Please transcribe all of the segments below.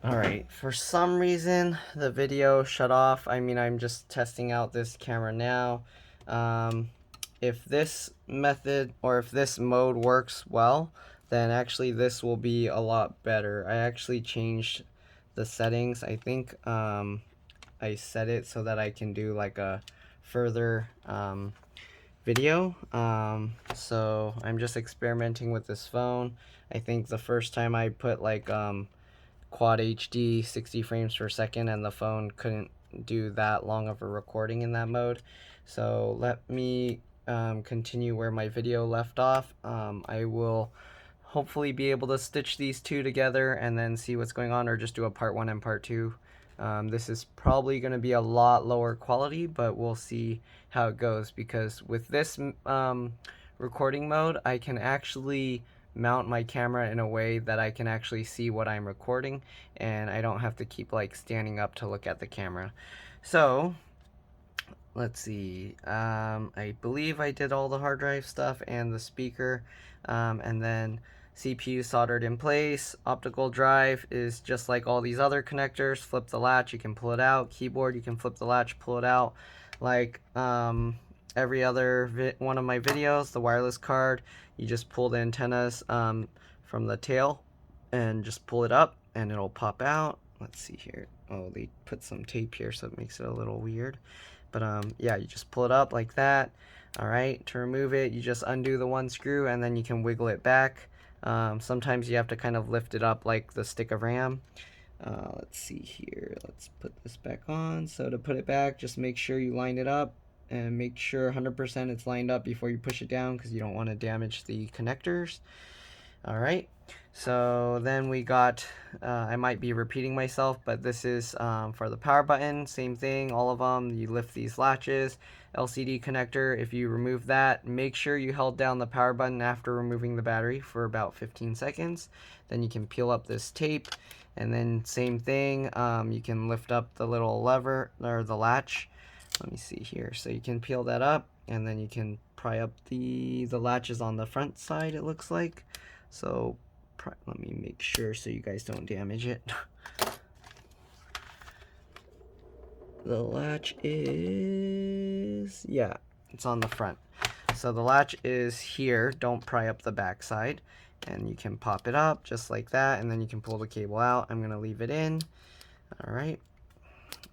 Alright, for some reason the video shut off. I mean, I'm just testing out this camera now. If this method or if this mode works well, then actually this will be a lot better. I actually changed the settings. I think I set it so that I can do like a further video. So I'm just experimenting with this phone. I think the first time I put like quad HD 60 frames per second and the phone couldn't do that long of a recording in that mode. So let me continue where my video left off. I will hopefully be able to stitch these two together and then see what's going on, or just do a part 1 and part 2. This is probably going to be a lot lower quality, but we'll see how it goes, because with this recording mode I can actually mount my camera in a way that I can actually see what I'm recording, and I don't have to keep like standing up to look at the camera. So let's see, I believe I did all the hard drive stuff and the speaker, and then CPU soldered in place. Optical drive is just like all these other connectors. Flip the latch, you can pull it out. Keyboard, you can flip the latch, pull it out. Like every other one of my videos, the wireless card, you just pull the antennas from the tail and just pull it up and it'll pop out. Let's see here. Oh, they put some tape here, so it makes it a little weird. But yeah, you just pull it up like that. Alright, to remove it, you just undo the one screw and then you can wiggle it back. Sometimes you have to kind of lift it up like the stick of RAM. Let's see here. Let's put this back on. So to put it back, just make sure you line it up and make sure 100% it's lined up before you push it down, because you don't want to damage the connectors. Alright, so then we got, I might be repeating myself, but this is for the power button. Same thing, all of them. You lift these latches. LCD connector, if you remove that, make sure you held down the power button after removing the battery for about 15 seconds. Then you can peel up this tape, and then same thing, you can lift up the little lever, or the latch. Let me see here. So you can peel that up, and then you can pry up the latches on the front side, it looks like. So let me make sure so you guys don't damage it. The latch is, yeah, it's on the front. So the latch is here. Don't pry up the back side, and you can pop it up just like that, and then you can pull the cable out. I'm gonna leave it in. All right,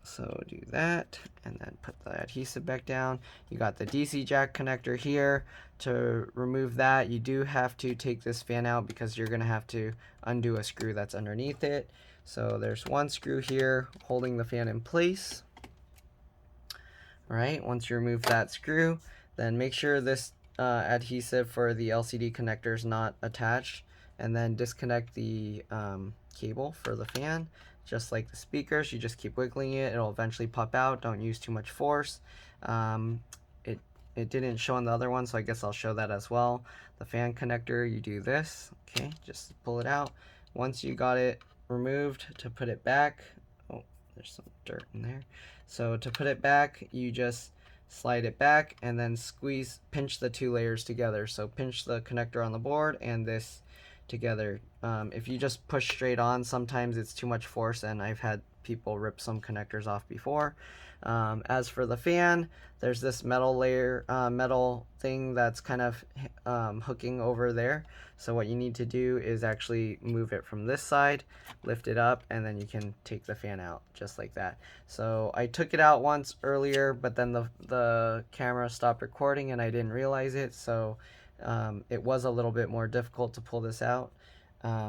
so do that and then put the adhesive back down. You got the DC jack connector here. To remove that, you do have to take this fan out because you're gonna have to undo a screw that's underneath it. So there's one screw here holding the fan in place. All right, once you remove that screw, then make sure this adhesive for the LCD connector is not attached, and then disconnect the cable for the fan. Just like the speakers, you just keep wiggling it. It'll eventually pop out. Don't use too much force. It didn't show on the other one, so I guess I'll show that as well. The fan connector, you do this. Okay, just pull it out. Once you got it removed, to put it back, oh, there's some dirt in there. So to put it back, you just slide it back and then pinch the two layers together. So pinch the connector on the board and this together. If you just push straight on, sometimes it's too much force, and I've had people rip some connectors off before. As for the fan, there's this metal layer, metal thing that's kind of hooking over there. So what you need to do is actually move it from this side, lift it up, and then you can take the fan out just like that. So I took it out once earlier, but then the camera stopped recording and I didn't realize it. So it was a little bit more difficult to pull this out.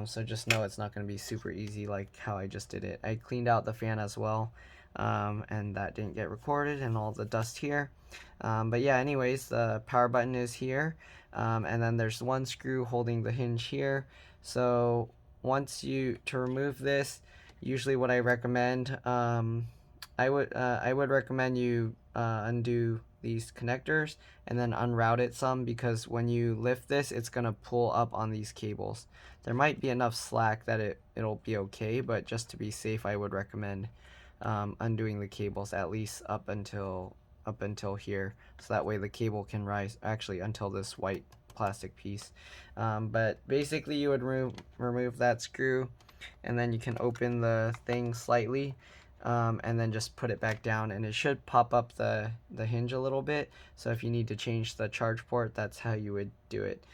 So just know it's not going to be super easy like how I just did it. I cleaned out the fan as well, and that didn't get recorded, and all the dust here. But yeah, anyways, the power button is here, and then there's one screw holding the hinge here. So to remove this, usually what I recommend, I would recommend you undo these connectors and then unroute it some, because when you lift this, it's gonna pull up on these cables. There might be enough slack that it'll be okay, but just to be safe, I would recommend undoing the cables at least up until here, so that way the cable can rise, actually until this white plastic piece. But basically you would remove that screw, and then you can open the thing slightly, and then just put it back down, and it should pop up the hinge a little bit. So if you need to change the charge port, that's how you would do it.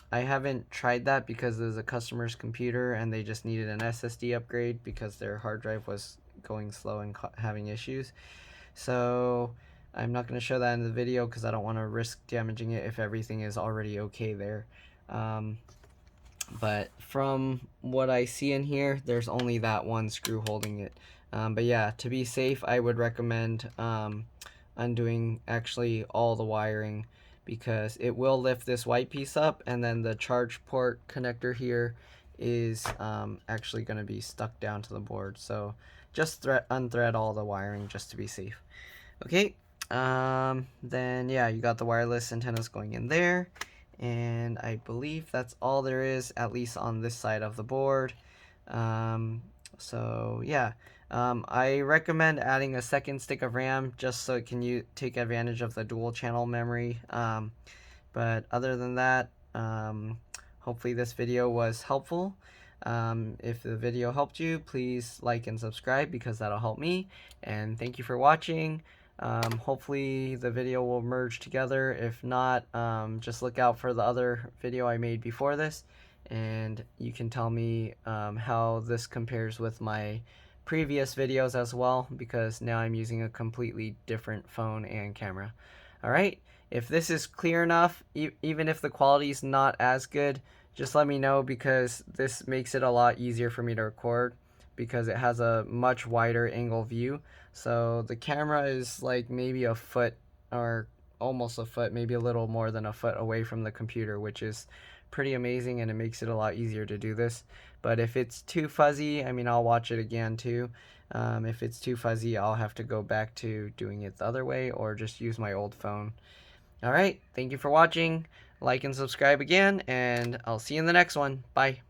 I haven't tried that because there's a customer's computer and they just needed an SSD upgrade because their hard drive was going slow and having issues. So I'm not going to show that in the video because I don't want to risk damaging it if everything is already okay there. But from what I see in here, there's only that one screw holding it. But yeah, to be safe, I would recommend undoing actually all the wiring, because it will lift this white piece up, and then the charge port connector here is actually going to be stuck down to the board. So just unthread all the wiring just to be safe. Okay, then yeah, you got the wireless antennas going in there, and I believe that's all there is, at least on this side of the board. So yeah, I recommend adding a second stick of RAM just so it can take advantage of the dual channel memory. But other than that, hopefully this video was helpful. If the video helped you, please like and subscribe because that'll help me. And thank you for watching. Hopefully the video will merge together. If not, just look out for the other video I made before this, and you can tell me how this compares with my previous videos as well, because now I'm using a completely different phone and camera. Alright, if this is clear enough, even if the quality is not as good, just let me know, because this makes it a lot easier for me to record, because it has a much wider angle view. So the camera is like maybe a foot, or almost a foot, maybe a little more than a foot away from the computer, which is pretty amazing, and it makes it a lot easier to do this. But if it's too fuzzy, I mean, I'll watch it again too. If it's too fuzzy, I'll have to go back to doing it the other way, or just use my old phone. Alright, thank you for watching. Like and subscribe again, and I'll see you in the next one. Bye.